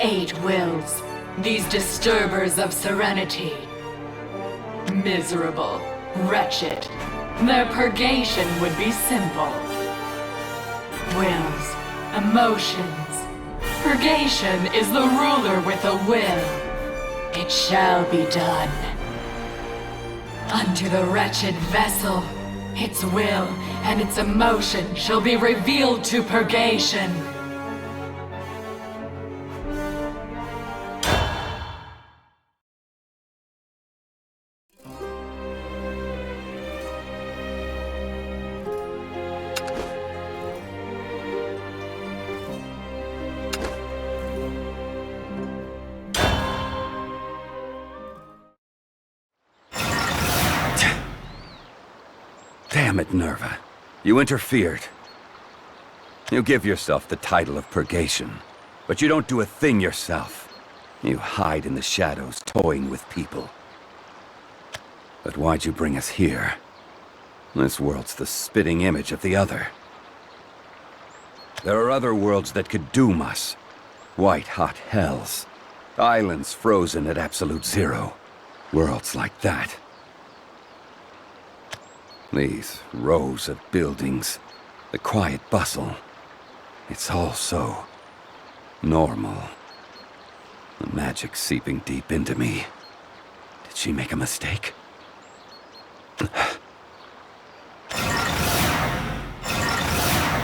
8 wills, these disturbers of serenity. Miserable, wretched, their purgation would be simple. Wills, emotions. Purgation is the ruler with a will. It shall be done. Unto the wretched vessel, its will and its emotion shall be revealed to purgation. Damn it, Nerva. You interfered. You give yourself the title of Purgation, but you don't do a thing yourself. You hide in the shadows, toying with people. But why'd you bring us here? This world's the spitting image of the other. There are other worlds that could doom us. White-hot hells. Islands frozen at absolute zero. Worlds like that. These rows of buildings, the quiet bustle, it's all so normal. The magic seeping deep into me. Did she make a mistake?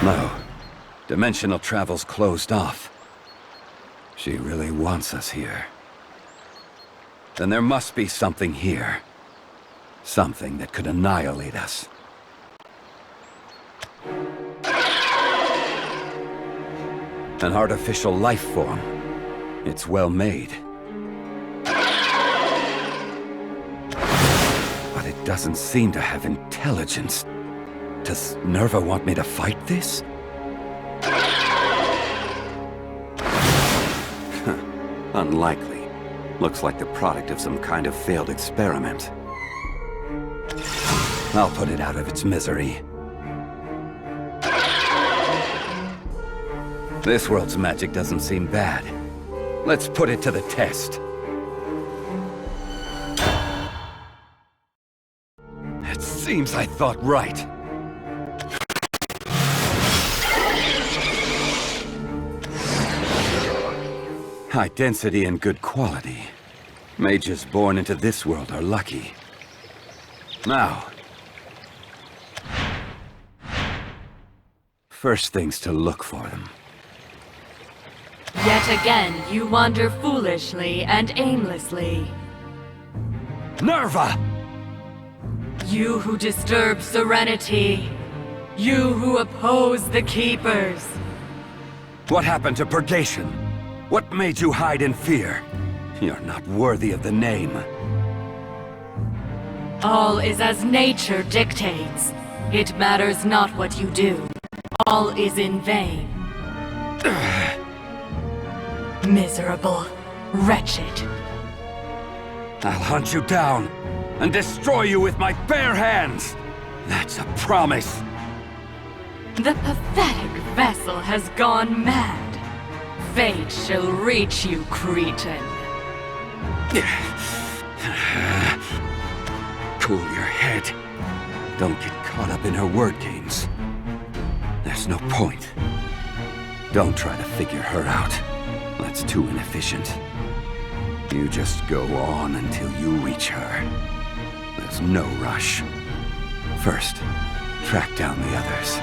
No. Dimensional travel's closed off. She really wants us here. Then there must be something here. Something that could annihilate us. An artificial life form. It's well made. But it doesn't seem to have intelligence. Does Nerva want me to fight this? Unlikely. Looks like the product of some kind of failed experiment. I'll put it out of its misery. This world's magic doesn't seem bad. Let's put it to the test. It seems I thought right. High density and good quality. Mages born into this world are lucky. Now, first things to look for them. Yet again, you wander foolishly and aimlessly. Nerva! You who disturb serenity. You who oppose the Keepers. What happened to Purgation? What made you hide in fear? You're not worthy of the name. All is as nature dictates. It matters not what you do. All is in vain. Miserable, wretched. I'll hunt you down and destroy you with my bare hands. That's a promise. The pathetic vessel has gone mad. Fate shall reach you, cretin. Cool your head. Don't get caught up in her word games. There's no point. Don't try to figure her out. That's too inefficient. You just go on until you reach her. There's no rush. First, track down the others.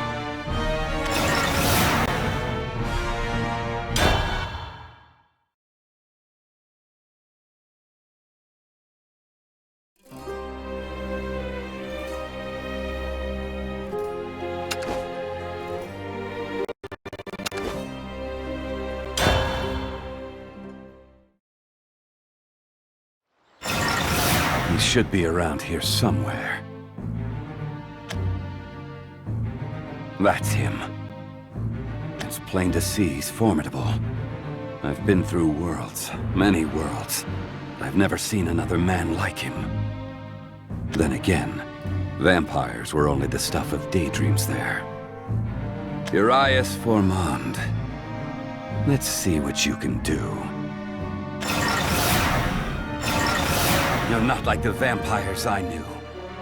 He should be around here somewhere. That's him. It's plain to see he's formidable. I've been through worlds, many worlds. I've never seen another man like him. Then again, vampires were only the stuff of daydreams there. Urias Formand. Let's see what you can do. You're not like the vampires I knew.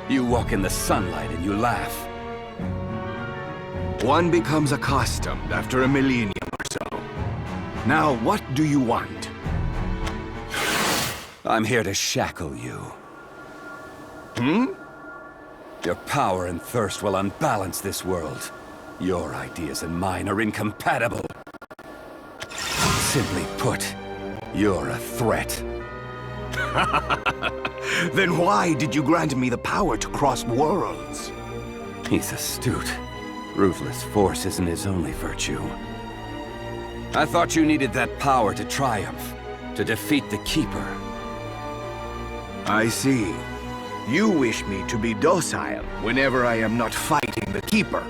You walk in the sunlight and you laugh. One becomes accustomed after a millennium or so. Now, what do you want? I'm here to shackle you. Hmm? Your power and thirst will unbalance this world. Your ideas and mine are incompatible. Simply put, you're a threat. Then why did you grant me the power to cross worlds? He's astute. Ruthless force isn't his only virtue. I thought you needed that power to triumph, to defeat the Keeper. I see. You wish me to be docile whenever I am not fighting the Keeper.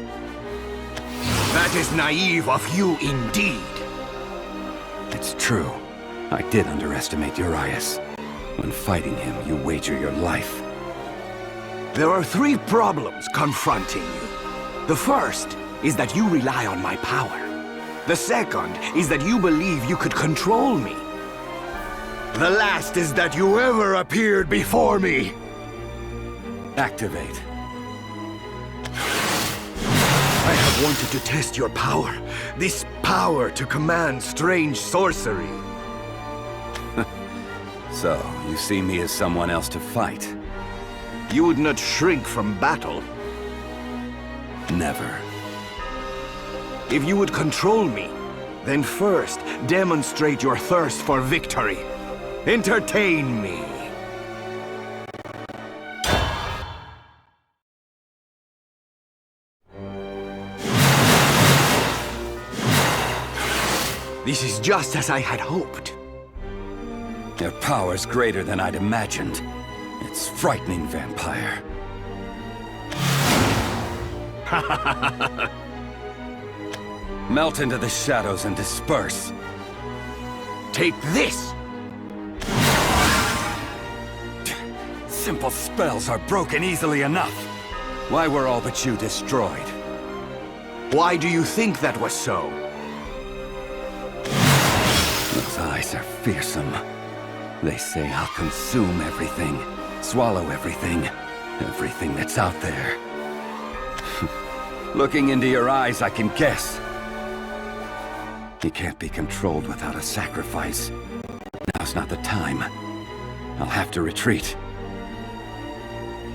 That is naive of you indeed. It's true. I did underestimate Urias. When fighting him, you wager your life. There are three problems confronting you. The first is that you rely on my power. The second is that you believe you could control me. The last is that you ever appeared before me. Activate. I have wanted to test your power. This power to command strange sorcery. So, you see me as someone else to fight? You would not shrink from battle. Never. If you would control me, then first demonstrate your thirst for victory. Entertain me. This is just as I had hoped. Their power's greater than I'd imagined. It's frightening, vampire. Melt into the shadows and disperse. Take this! Simple spells are broken easily enough. Why were all but you destroyed? Why do you think that was so? Those eyes are fearsome. They say I'll consume everything, swallow everything, everything that's out there. Looking into your eyes, I can guess. You can't be controlled without a sacrifice. Now's not the time. I'll have to retreat.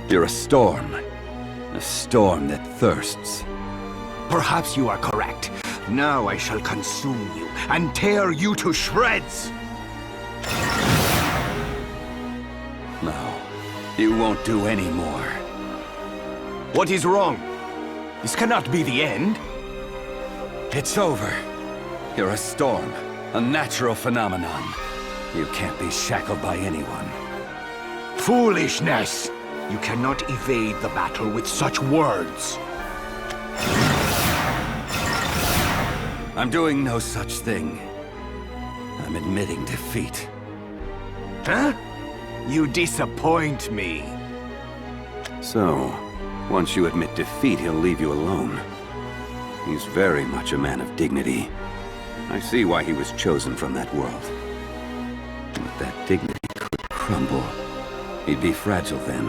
You're a storm that thirsts. Perhaps you are correct. Now I shall consume you and tear you to shreds! No, you won't do any more. What is wrong? This cannot be the end. It's over. You're a storm, a natural phenomenon. You can't be shackled by anyone. Foolishness! You cannot evade the battle with such words. I'm doing no such thing. I'm admitting defeat. Huh? You disappoint me. So, once you admit defeat, he'll leave you alone. He's very much a man of dignity. I see why he was chosen from that world. But that dignity could crumble. He'd be fragile then,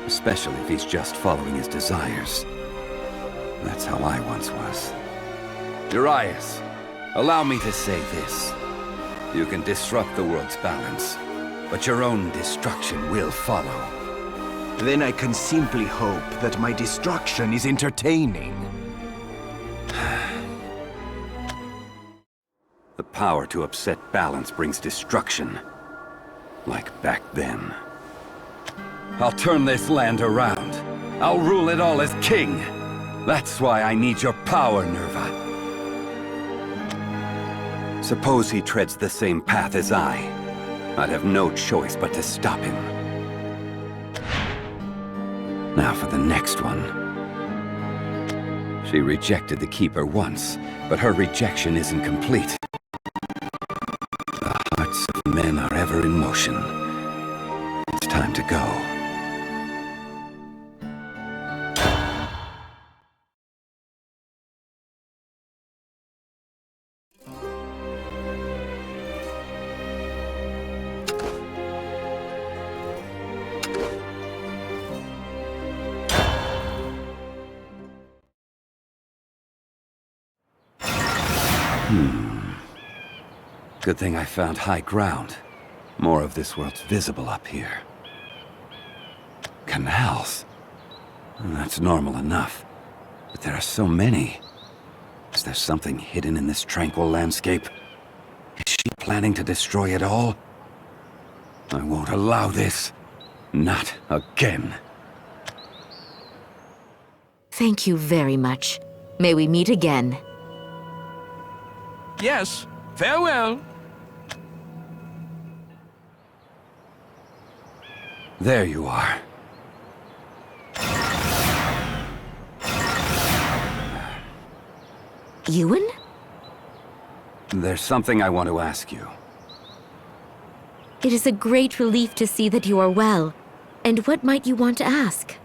especially if he's just following his desires. That's how I once was. Urias, allow me to say this. You can disrupt the world's balance, but your own destruction will follow. Then I can simply hope that my destruction is entertaining. The power to upset balance brings destruction. Like back then. I'll turn this land around. I'll rule it all as king. That's why I need your power, Nerva. Suppose he treads the same path as I. I'd have no choice but to stop him. Now for the next one. She rejected the Keeper once, but her rejection isn't complete. The hearts of men are ever in motion. It's time to go. Good thing I found high ground. More of this world's visible up here. Canals. That's normal enough. But there are so many. Is there something hidden in this tranquil landscape? Is she planning to destroy it all? I won't allow this. Not again. Thank you very much. May we meet again. Yes, farewell. There you are. Yuwan? There's something I want to ask you. It is a great relief to see that you are well. And what might you want to ask?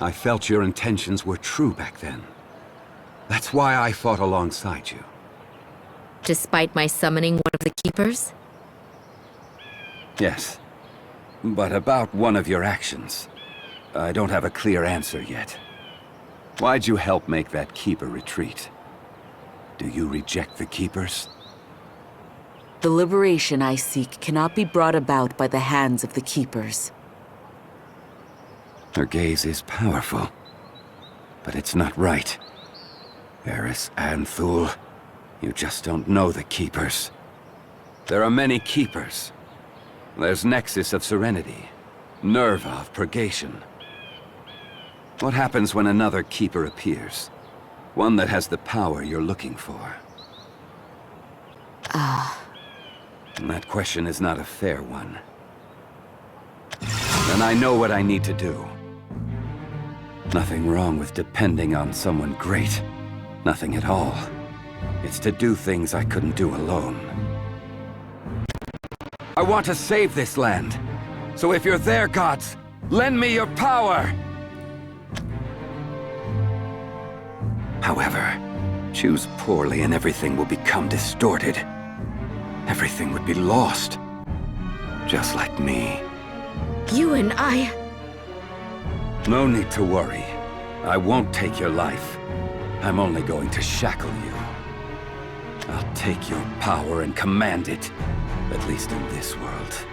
I felt your intentions were true back then. That's why I fought alongside you. Despite my summoning one of the Keepers? Yes. But about one of your actions, I don't have a clear answer yet. Why'd you help make that Keeper retreat? Do you reject the Keepers? The liberation I seek cannot be brought about by the hands of the Keepers. Her gaze is powerful, but it's not right. Eris Anthul, you just don't know the Keepers. There are many Keepers. There's Nexus of Serenity, Nerva of Purgation. What happens when another Keeper appears? One that has the power you're looking for. That question is not a fair one. Then I know what I need to do. Nothing wrong with depending on someone great. Nothing at all. It's to do things I couldn't do alone. I want to save this land. So if you're there, gods, lend me your power! However, choose poorly and everything will become distorted. Everything would be lost. Just like me. You and I... No need to worry. I won't take your life. I'm only going to shackle you. I'll take your power and command it. At least in this world.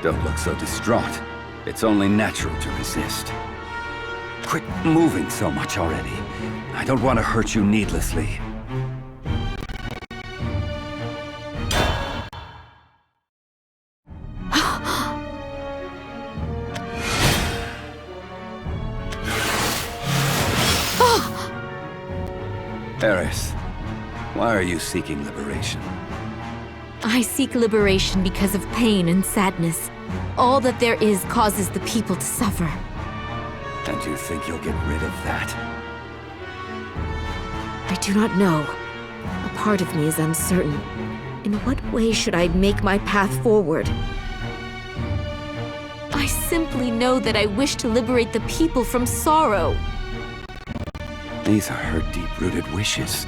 Don't look so distraught. It's only natural to resist. Quit moving so much already. I don't want to hurt you needlessly. Eris, why are you seeking liberation? I seek liberation because of pain and sadness. All that there is causes the people to suffer. And you think you'll get rid of that? I do not know. A part of me is uncertain. In what way should I make my path forward? I simply know that I wish to liberate the people from sorrow. These are her deep-rooted wishes.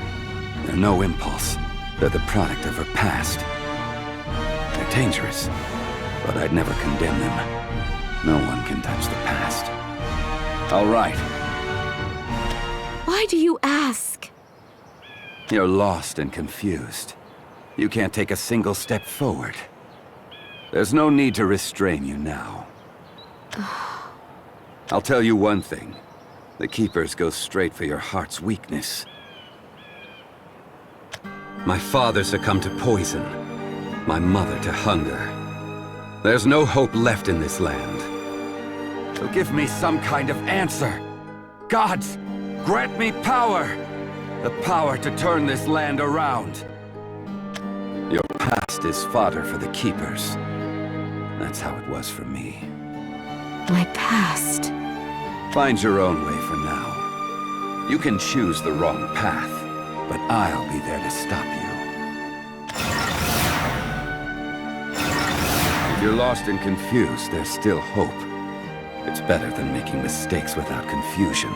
They're no impulse. They're the product of her past. They're dangerous, but I'd never condemn them. No one can touch the past. All right. Why do you ask? You're lost and confused. You can't take a single step forward. There's no need to restrain you now. I'll tell you one thing. The Keepers go straight for your heart's weakness. My father succumbed to poison. My mother to hunger. There's no hope left in this land. So give me some kind of answer. Gods, grant me power. The power to turn this land around. Your past is fodder for the Keepers. That's how it was for me. My past. Find your own way for now. You can choose the wrong path, but I'll be there to stop you. If you're lost and confused, there's still hope. It's better than making mistakes without confusion.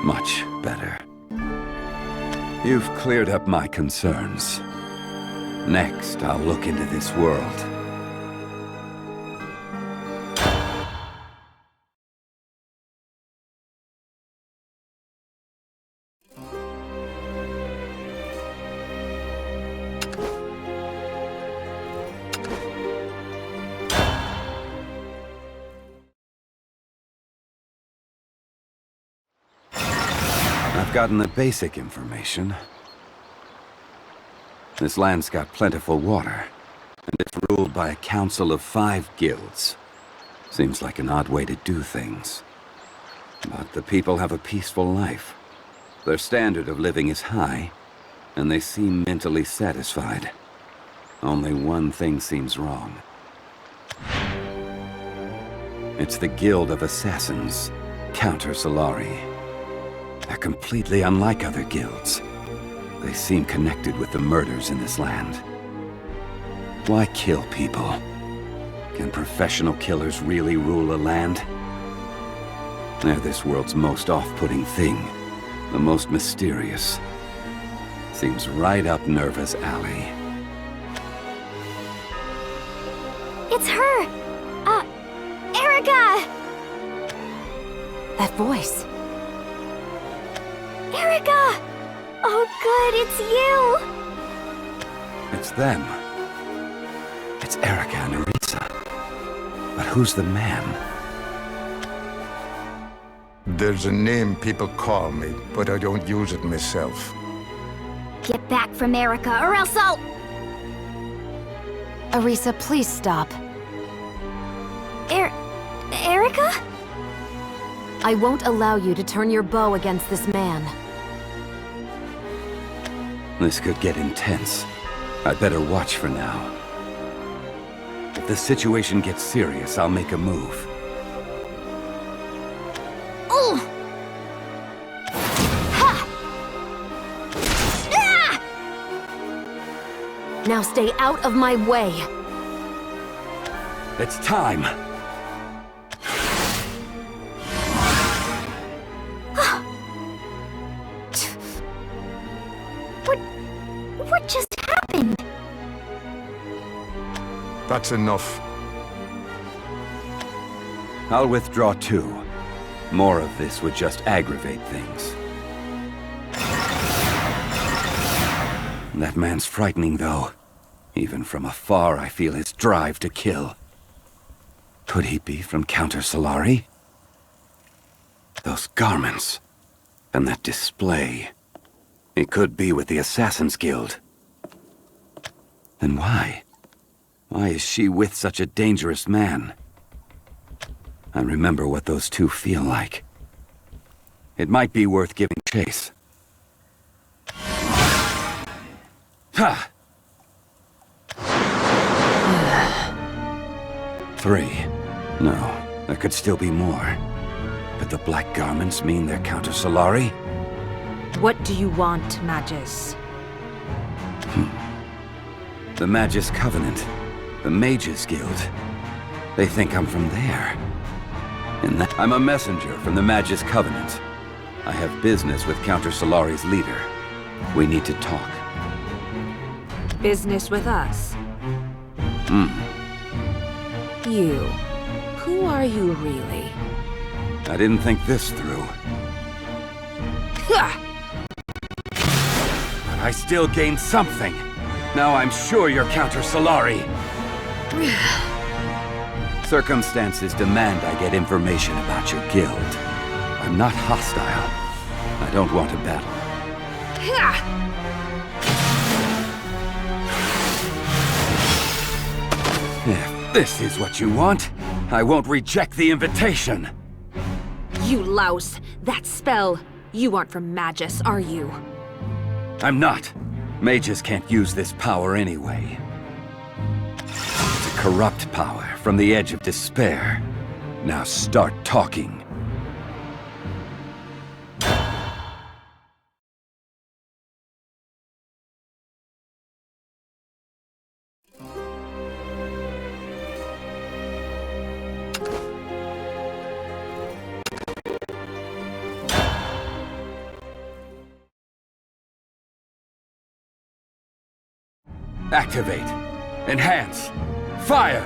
Much better. You've cleared up my concerns. Next, I'll look into this world. I've gotten the basic information. This land's got plentiful water, and it's ruled by a council of 5 guilds. Seems like an odd way to do things. But the people have a peaceful life. Their standard of living is high, and they seem mentally satisfied. Only one thing seems wrong. It's the Guild of Assassins, Counter Solari. They're completely unlike other guilds. They seem connected with the murders in this land. Why kill people? Can professional killers really rule a land? They're this world's most off-putting thing, the most mysterious. Seems right up Nerva's alley. It's her! Erica! That voice. Erica! Oh good, it's you! It's them. It's Erica and Arisa. But who's the man? There's a name people call me, but I don't use it myself. Get back from Erica, or else I'll... Arisa, please stop. Erica? I won't allow you to turn your bow against this man. This could get intense. I'd better watch for now. If the situation gets serious, I'll make a move. Ooh! Ha! Ah! Now stay out of my way. It's time! What just happened? That's enough. I'll withdraw too. More of this would just aggravate things. That man's frightening, though. Even from afar, I feel his drive to kill. Could he be from Counter Solari? Those garments. And that display. It could be with the Assassin's Guild. Then why? Why is she with such a dangerous man? I remember what those two feel like. It might be worth giving chase. Ha! 3. No, there could still be more. But the black garments mean they're Counter Solari? What do you want, Magus? The Magus Covenant. The Mages Guild. They think I'm from there. And that I'm a messenger from the Magus Covenant. I have business with Counter Solari's leader. We need to talk. Business with us? You. Who are you really? I didn't think this through. But I still gained something. Now I'm sure you're Counter Solari. Circumstances demand I get information about your guild. I'm not hostile. I don't want a battle. If this is what you want, I won't reject the invitation. You louse! That spell! You aren't from Magus, are you? I'm not. Mages can't use this power anyway. It's a corrupt power from the edge of despair. Now start talking. Activate. Enhance. Fire!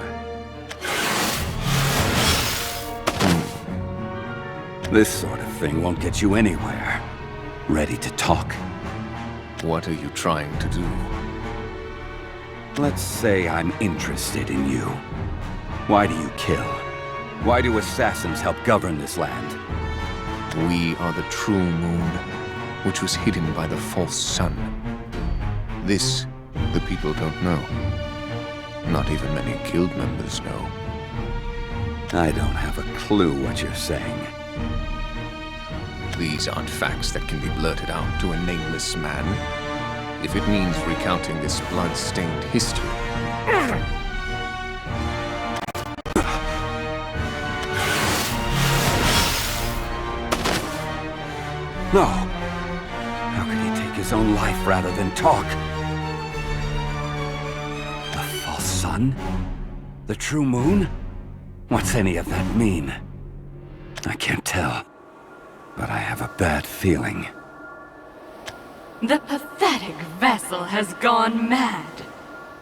This sort of thing won't get you anywhere. Ready to talk? What are you trying to do? Let's say I'm interested in you. Why do you kill? Why do assassins help govern this land? We are the true moon. which was hidden by the false sun. This, the people don't know. Not even many guild members know. I don't have a clue what you're saying. These aren't facts that can be blurted out to a nameless man. If it means recounting this blood-stained history. No! How could he take his own life rather than talk? The false sun? The true moon? What's any of that mean? I can't tell, but I have a bad feeling. The pathetic vessel has gone mad.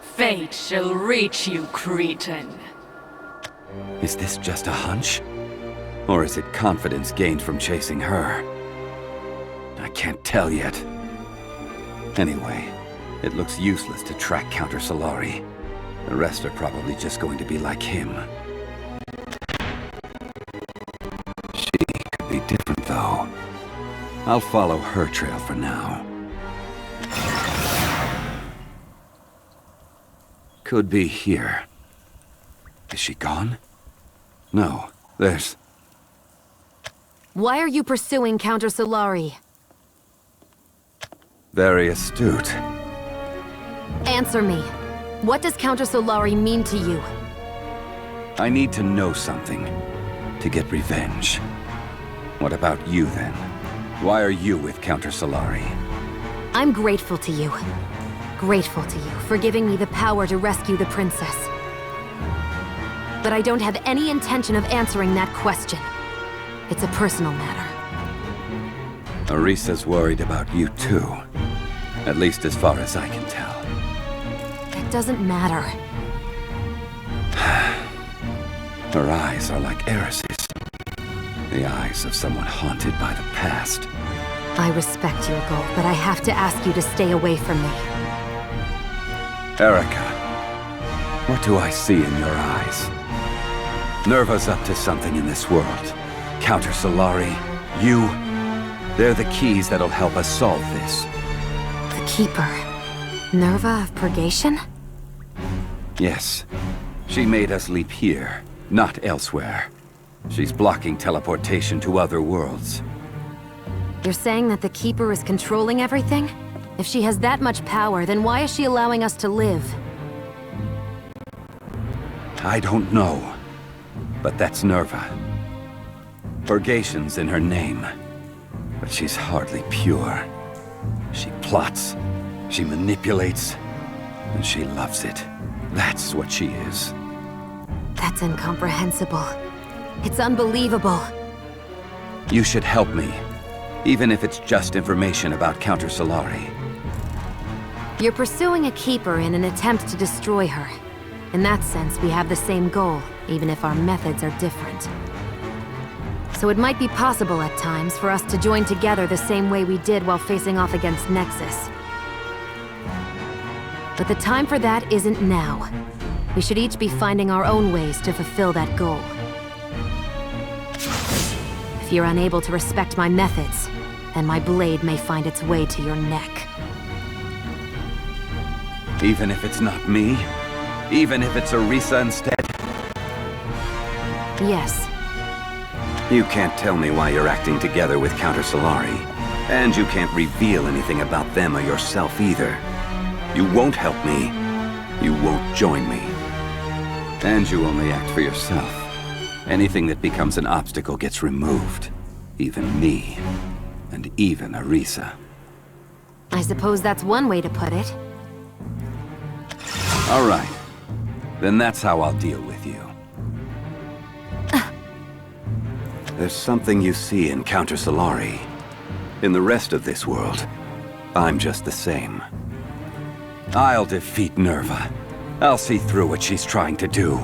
Fate shall reach you, Cretan. Is this just a hunch? Or is it confidence gained from chasing her? I can't tell yet. Anyway, it looks useless to track Counter Solari. The rest are probably just going to be like him. She could be different, though. I'll follow her trail for now. Could be here. Is she gone? No, there's... Why are you pursuing Counter Solari? Very astute. Answer me. What does Counter Solari mean to you? I need to know something to get revenge. What about you, then? Why are you with Counter Solari? I'm grateful to you. Grateful to you for giving me the power to rescue the princess. But I don't have any intention of answering that question. It's a personal matter. Arisa's worried about you, too. At least as far as I can tell. It doesn't matter. Her eyes are like Eris's. The eyes of someone haunted by the past. I respect your goal, but I have to ask you to stay away from me. Erica, what do I see in your eyes? Nerva's up to something in this world. Counter Solari, you... They're the keys that'll help us solve this. The Keeper. Nerva of Purgation? Yes. She made us leap here, not elsewhere. She's blocking teleportation to other worlds. You're saying that the Keeper is controlling everything? If she has that much power, then why is she allowing us to live? I don't know. But that's Nerva. Purgation's in her name. But she's hardly pure. She plots, she manipulates, and she loves it. That's what she is. That's incomprehensible. It's unbelievable. You should help me. Even if it's just information about Counter Solari. You're pursuing a Keeper in an attempt to destroy her. In that sense, we have the same goal, even if our methods are different. So it might be possible at times for us to join together the same way we did while facing off against Nexus. But the time for that isn't now. We should each be finding our own ways to fulfill that goal. If you're unable to respect my methods, then my blade may find its way to your neck. Even if it's not me? Even if it's Arisa instead? Yes. You can't tell me why you're acting together with Counter Solari. And you can't reveal anything about them or yourself either. You won't help me. You won't join me. And you only act for yourself. Anything that becomes an obstacle gets removed. Even me. And even Arisa. I suppose that's one way to put it. All right. Then that's how I'll deal with you. There's something you see in Counter Solari. In the rest of this world, I'm just the same. I'll defeat Nerva. I'll see through what she's trying to do.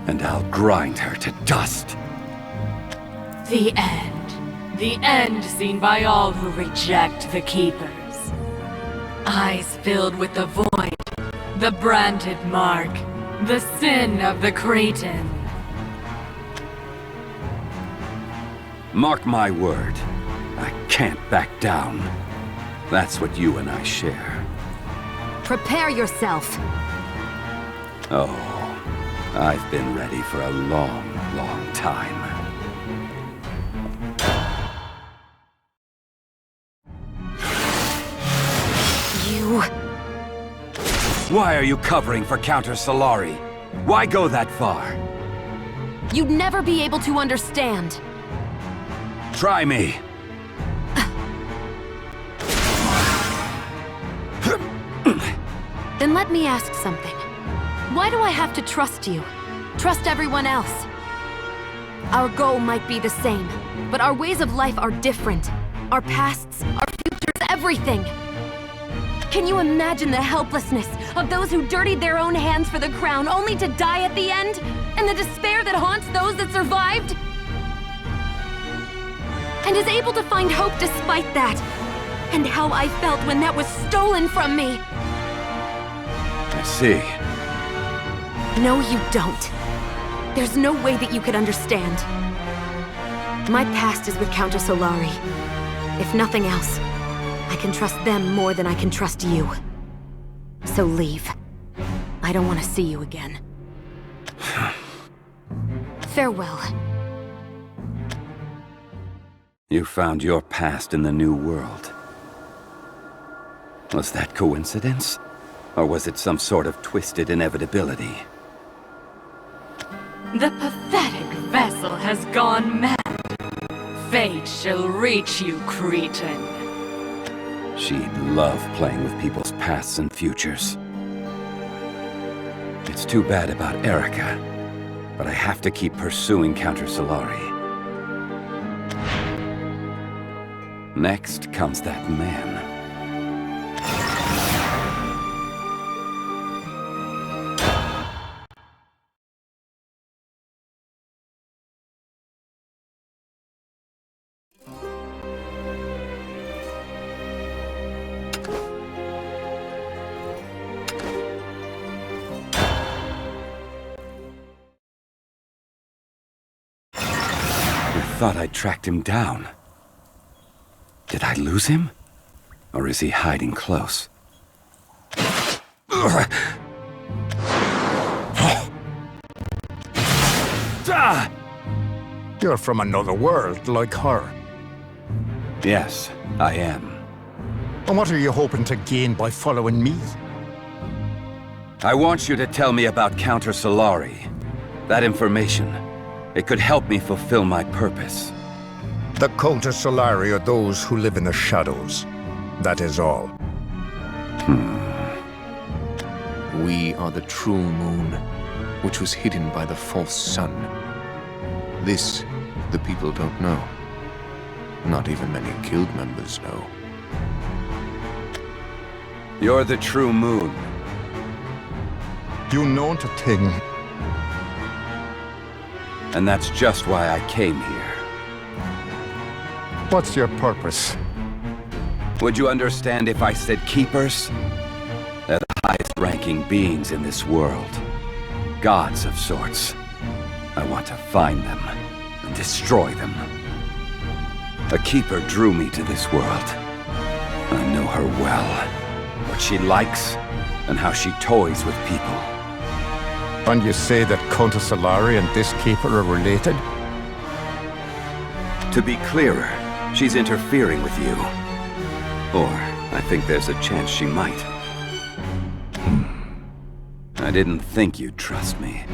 And I'll grind her to dust. The end. The end seen by all who reject the Keepers. Eyes filled with the void. The branded mark. The sin of the Cretan. Mark my word. I can't back down. That's what you and I share. Prepare yourself. Oh, I've been ready for a long, long time. You... Why are you covering for Counter Solari? Why go that far? You'd never be able to understand. Try me. Then let me ask something. Why do I have to trust you? Trust everyone else? Our goal might be the same, but our ways of life are different. Our pasts, our futures, everything. Can you imagine the helplessness of those who dirtied their own hands for the crown only to die at the end? And the despair that haunts those that survived? And is able to find hope despite that? And how I felt when that was stolen from me? I see. No, you don't. There's no way that you could understand. My past is with Counter Solari. If nothing else, I can trust them more than I can trust you. So leave. I don't want to see you again. Farewell. You found your past in the new world. Was that coincidence? Or was it some sort of twisted inevitability? The pathetic vessel has gone mad. Fate shall reach you, cretin. She'd love playing with people's pasts and futures. It's too bad about Erica, but I have to keep pursuing Counter Solari. Next comes that man. I thought I tracked him down. Did I lose him? Or is he hiding close? You're from another world, like her. Yes, I am. And what are you hoping to gain by following me? I want you to tell me about Counter Solari. That information. It could help me fulfill my purpose. The Counter Solari are those who live in the shadows. That is all. We are the true moon, which was hidden by the false sun. This, the people don't know. Not even many guild members know. You're the true moon. You know the thing. And that's just why I came here. What's your purpose? Would you understand if I said keepers? They're the highest-ranking beings in this world. Gods of sorts. I want to find them and destroy them. A keeper drew me to this world. I know her well. What she likes and how she toys with people. And you say that Counter Solari and this keeper are related? To be clearer, she's interfering with you. Or, I think there's a chance she might. I didn't think you'd trust me.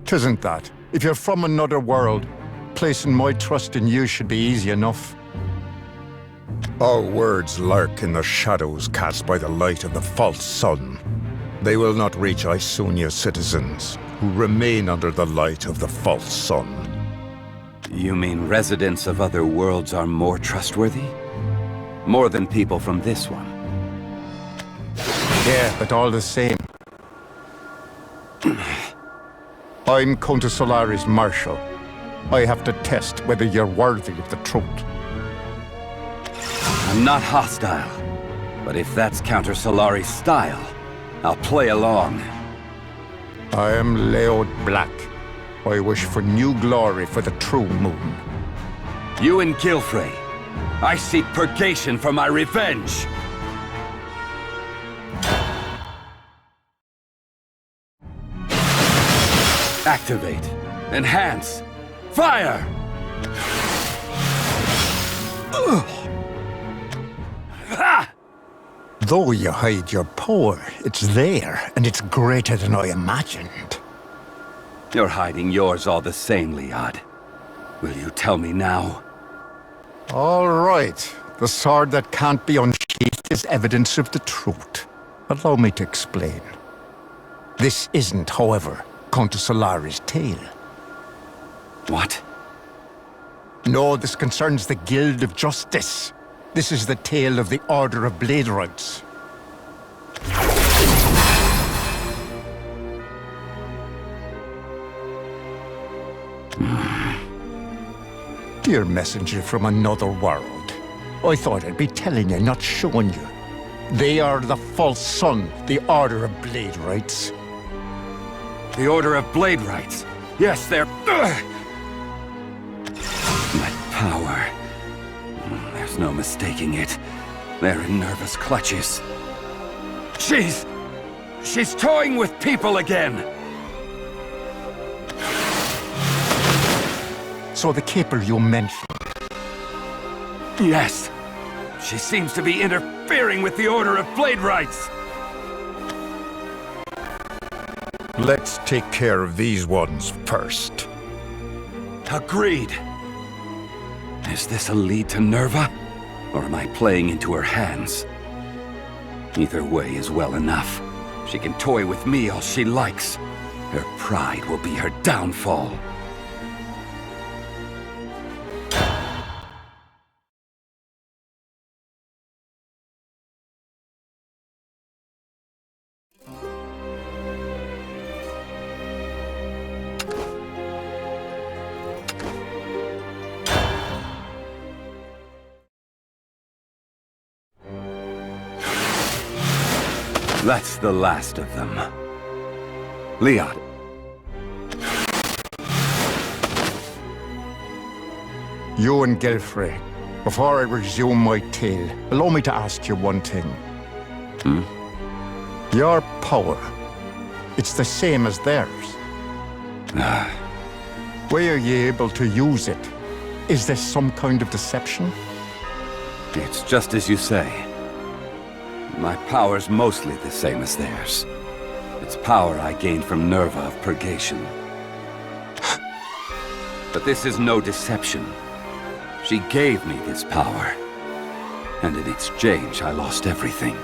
'Tisn't that. If you're from another world, placing my trust in you should be easy enough. Our words lurk in the shadows cast by the light of the false sun. They will not reach Isunia's citizens, who remain under the light of the false sun. You mean residents of other worlds are more trustworthy? More than people from this one? Yeah, but all the same. I'm Counter Solari's Marshal. I have to test whether you're worthy of the truth. I'm not hostile, but if that's Counter Solari's style, I'll play along. I am Leod Black. I wish for new glory for the true moon. You and Gilfrey, I seek purgation for my revenge! Activate. Enhance. Fire! Ha! Though you hide your power, it's there, and it's greater than I imagined. You're hiding yours all the same, Liad. Will you tell me now? All right. The sword that can't be unsheathed is evidence of the truth. Allow me to explain. This isn't, however, Countess Solari's tale. What? No, this concerns the Guild of Justice. This is the tale of the Order of Bladerites. Dear messenger from another world, I thought I'd be telling you, not showing you. They are the false sun, the Order of Bladerites. The Order of Bladerites. Yes, they're... Ugh! That power. There's no mistaking it. They're in nervous clutches. She's toying with people again! So the caper you mentioned. Yes. She seems to be interfering with the Order of Bladerites. Let's take care of these ones first. Agreed. Is this a lead to Nerva? Or am I playing into her hands? Either way is well enough. She can toy with me all she likes. Her pride will be her downfall. That's the last of them. Liad. Yuwan Gelfrey, before I resume my tale, allow me to ask you one thing. Your power, it's the same as theirs. Why are you able to use it? Is this some kind of deception? It's just as you say. My power's mostly the same as theirs. It's power I gained from Nerva of Purgation. But this is no deception. She gave me this power. And in exchange, I lost everything.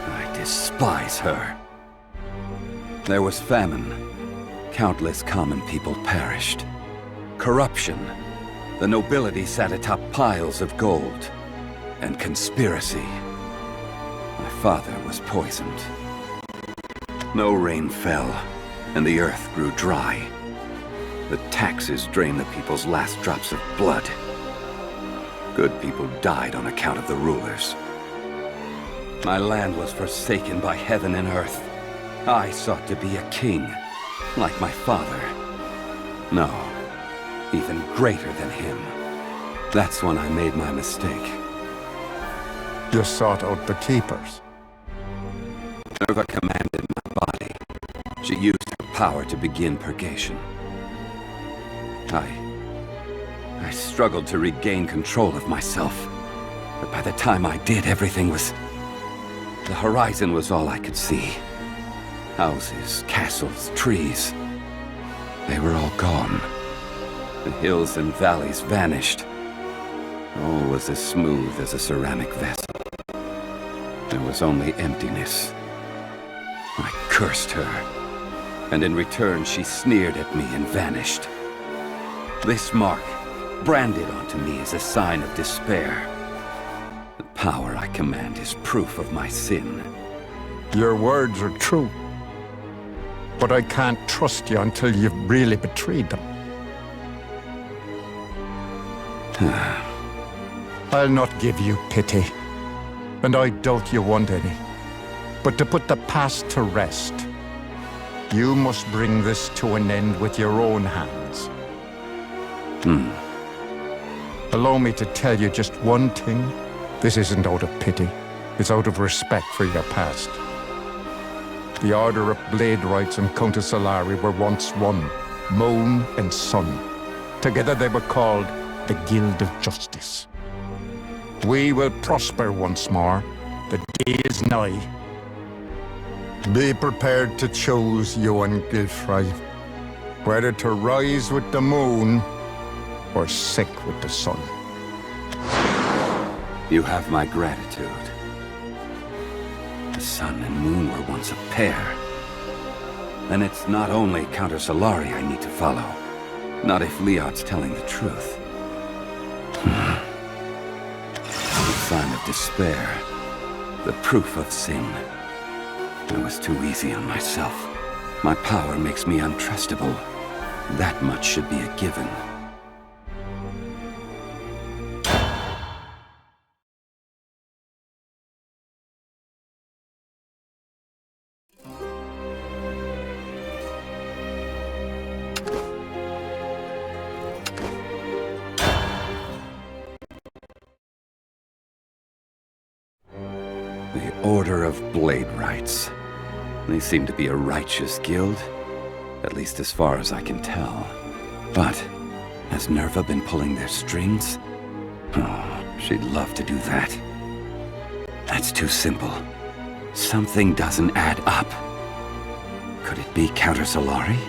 I despise her. There was famine. Countless common people perished. Corruption. The nobility sat atop piles of gold. And conspiracy. My father was poisoned. No rain fell, and the earth grew dry. The taxes drained the people's last drops of blood. Good people died on account of the rulers. My land was forsaken by heaven and earth. I sought to be a king, like my father. No, even greater than him. That's when I made my mistake. You sought out the keepers. Nerva commanded my body. She used her power to begin purgation. I struggled to regain control of myself. But by the time I did, everything was... The horizon was all I could see. Houses, castles, trees. They were all gone. The hills and valleys vanished. All was as smooth as a ceramic vessel. There was only emptiness. I cursed her, and in return she sneered at me and vanished. This mark, branded onto me as a sign of despair. The power I command is proof of my sin. Your words are true. But I can't trust you until you've really betrayed them. I'll not give you pity, and I doubt you want any. But to put the past to rest, you must bring this to an end with your own hands. Allow me to tell you just one thing. This isn't out of pity. It's out of respect for your past. The Order of Blade Rights and Countess Solari were once one, moon and sun. Together they were called the Guild of Justice. We will prosper once more. The day is nigh. Be prepared to choose, Yuwan Gilfry, whether to rise with the moon or sink with the sun. You have my gratitude. The sun and moon were once a pair. And it's not only Countess Solari I need to follow. Not if Leod's telling the truth. The sign of despair. The proof of sin. I was too easy on myself. My power makes me untrustable. That much should be a given. The Order of Blade Rights. They seem to be a righteous guild, at least as far as I can tell. But has Nerva been pulling their strings? Oh, she'd love to do that. That's too simple. Something doesn't add up. Could it be Countess Solari?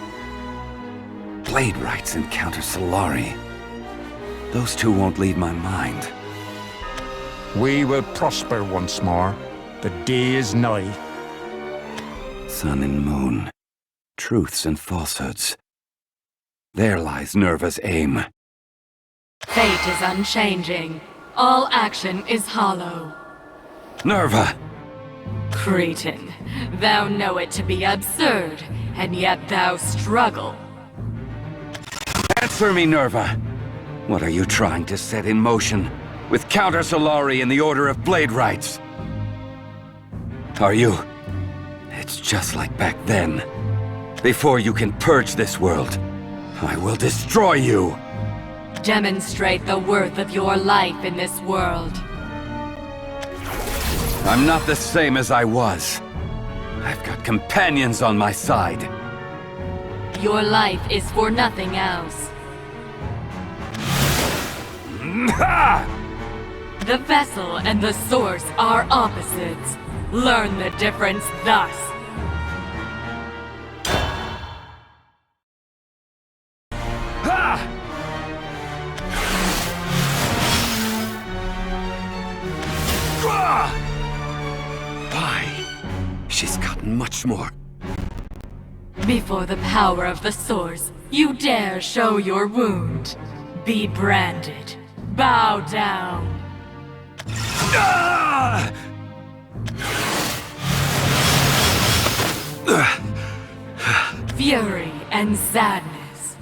Blade Rights and Countess Solari. Those two won't leave my mind. We will prosper once more. The day is nigh. Sun and moon. Truths and falsehoods. There lies Nerva's aim. Fate is unchanging. All action is hollow. Nerva! Cretin, thou know it to be absurd, and yet thou struggle. Answer me, Nerva! What are you trying to set in motion with Countess Solari and the Order of Blade Rights? Are you? It's just like back then. Before you can purge this world, I will destroy you! Demonstrate the worth of your life in this world. I'm not the same as I was. I've got companions on my side. Your life is for nothing else. The vessel and the source are opposites. Learn the difference thus. Why? She's gotten much more. Before the power of the source, you dare show your wound. Be branded. Bow down. Fury and sadness.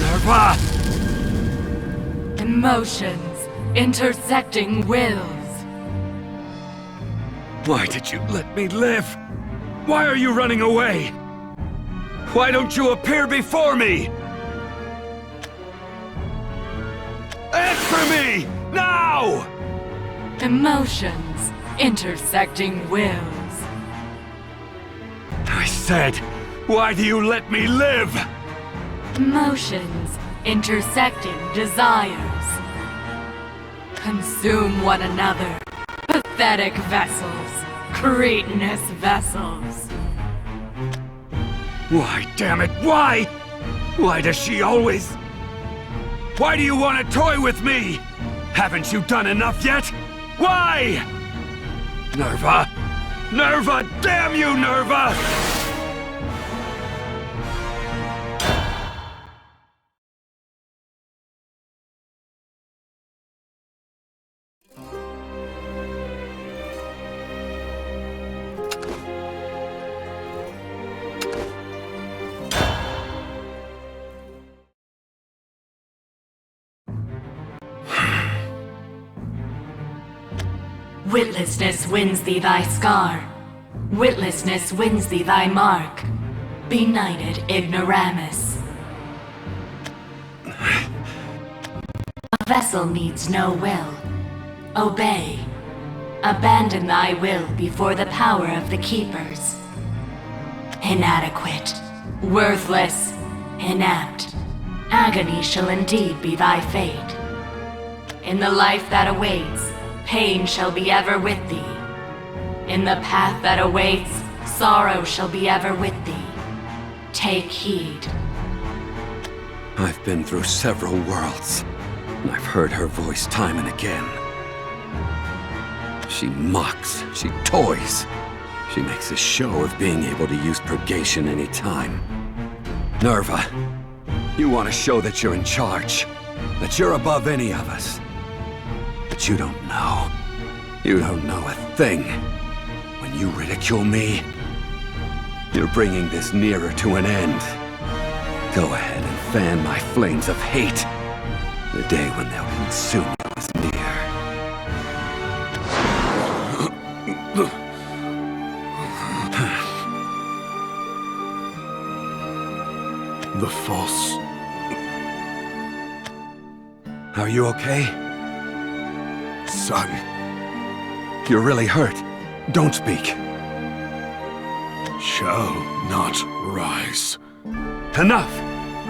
Nerva! Emotions intersecting wills. Why did you let me live? Why are you running away? Why don't you appear before me? Answer me! Now! Emotions intersecting wills. I said, why do you let me live? Emotions intersecting desires. Consume one another. Pathetic vessels. Cretinous vessels. Why, damn it, why? Why does she always... Why do you want to toy with me? Haven't you done enough yet? Why? Nerva! Nerva! Damn you, Nerva! Witlessness wins thee thy scar. Witlessness wins thee thy mark. Benighted ignoramus. vessel needs no will. Obey. Abandon thy will before the power of the Keepers. Inadequate, worthless, inept. Agony shall indeed be thy fate. In the life that awaits, pain shall be ever with thee. In the path that awaits, sorrow shall be ever with thee. Take heed. I've been through several worlds, and I've heard her voice time and again. She mocks, she toys. She makes a show of being able to use purgation anytime. Nerva, you want to show that you're in charge, that you're above any of us. But you don't know. You don't know a thing. When you ridicule me, you're bringing this nearer to an end. Go ahead and fan my flames of hate. The day when they'll consume you is near. The false. Are you okay? Son. You're really hurt. Don't speak. Shall not rise. Enough!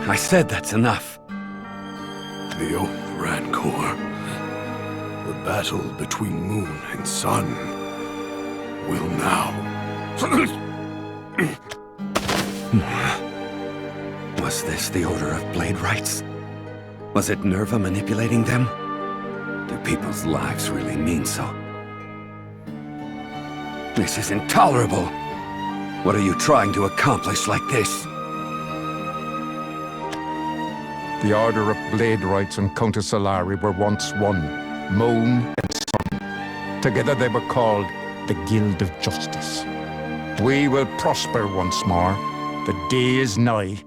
I said that's enough. The old Rancor. The battle between moon and sun will now. Was this the Order of Blade Rights? Was it Nerva manipulating them? Do people's lives really mean so? This is intolerable! What are you trying to accomplish like this? The Order of Blade Rights and Countess Solari were once one, moon and sun. Together they were called the Guild of Justice. We will prosper once more. The day is nigh.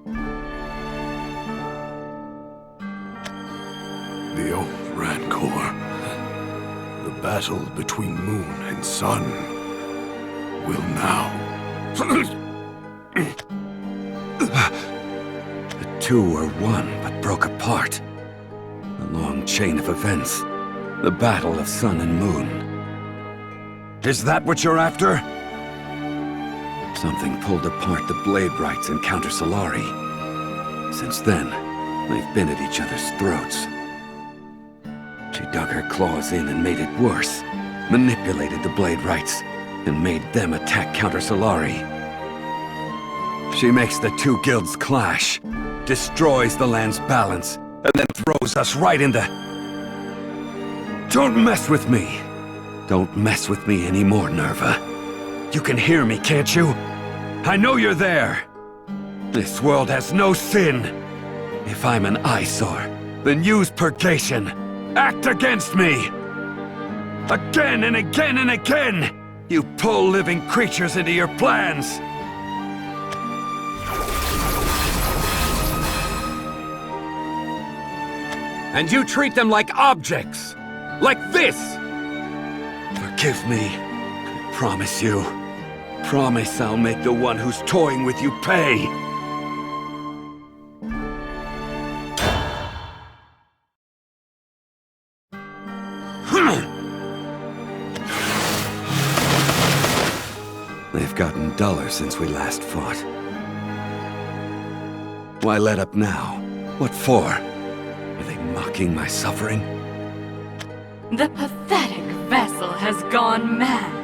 The old Rancor. The battle between moon and sun will now. The two were one, but broke apart. A long chain of events. The battle of sun and moon. Is that what you're after? Something pulled apart the Blade Rights and Counter Solari. Since then, they've been at each other's throats. She dug her claws in and made it worse. Manipulated the Blade Rights, and made them attack Counter Solari. She makes the two guilds clash, destroys the land's balance, and then throws us right into... Don't mess with me! Don't mess with me anymore, Nerva. You can hear me, can't you? I know you're there! This world has no sin! If I'm an eyesore, then use purgation! Act against me! Again and again and again! You pull living creatures into your plans! And you treat them like objects! Like this! Forgive me. I promise you. Promise I'll make the one who's toying with you pay! They've gotten duller since we last fought. Why let up now? What for? Are they mocking my suffering? The pathetic vessel has gone mad.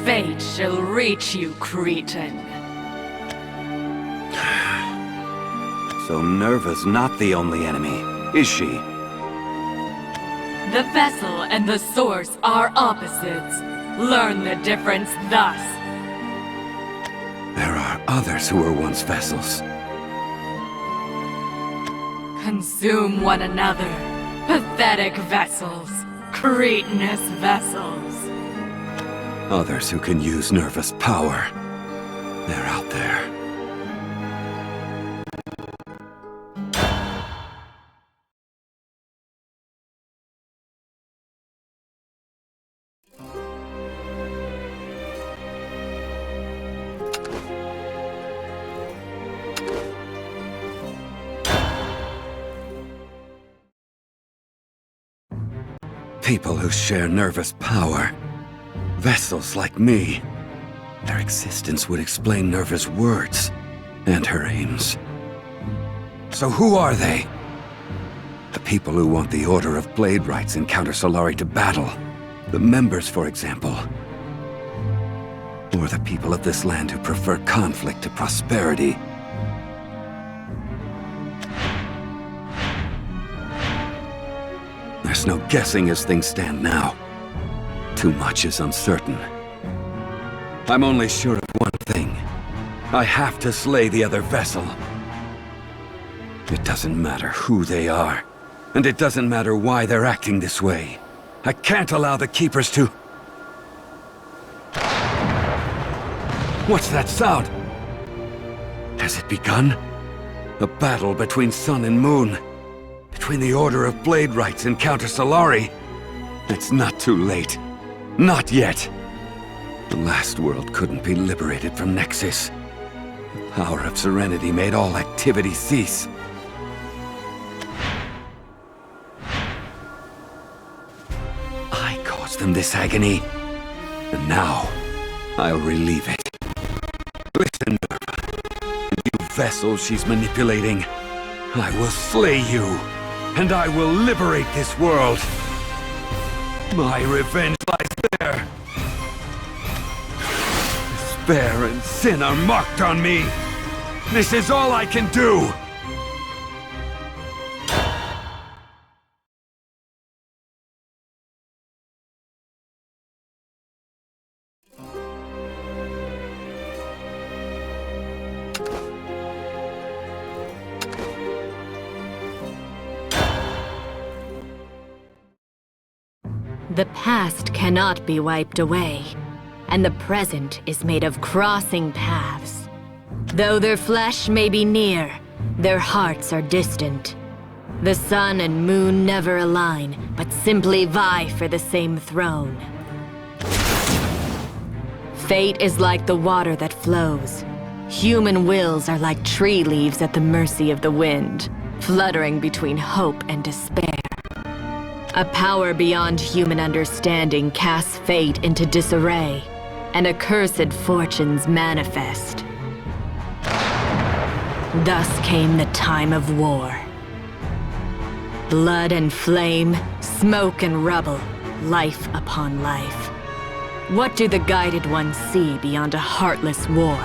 Fate shall reach you, Cretan. So Nerva's not the only enemy, is she? The vessel and the source are opposites. Learn the difference thus. There are others who were once vessels. Consume one another. Pathetic vessels. Cretinous vessels. Others who can use Nerva's power. They're out there. People who share Nerva's power. Vessels like me. Their existence would explain Nerva's words and her aims. So who are they? The people who want the Order of Blade Rights in Counter Solari to battle. The members, for example. Or the people of this land who prefer conflict to prosperity. There's no guessing as things stand now. Too much is uncertain. I'm only sure of one thing. I have to slay the other vessel. It doesn't matter who they are, and it doesn't matter why they're acting this way. I can't allow the Keepers to... What's that sound? Has it begun? A battle between sun and moon. Between the Order of Blade Rights and Counter Solari. It's not too late. Not yet. The last world couldn't be liberated from Nexus. The power of Serenity made all activity cease. I caused them this agony. And now, I'll relieve it. Listen, Nerva. And you vessels she's manipulating. I will slay you. And I will liberate this world. My revenge lies there. Despair and sin are marked on me. This is all I can do. The past cannot be wiped away, and the present is made of crossing paths. Though their flesh may be near, their hearts are distant. The sun and moon never align, but simply vie for the same throne. Fate is like the water that flows. Human wills are like tree leaves at the mercy of the wind, fluttering between hope and despair. A power beyond human understanding casts fate into disarray, and accursed fortunes manifest. Thus came the time of war. Blood and flame, smoke and rubble, life upon life. What do the Guided Ones see beyond a heartless war?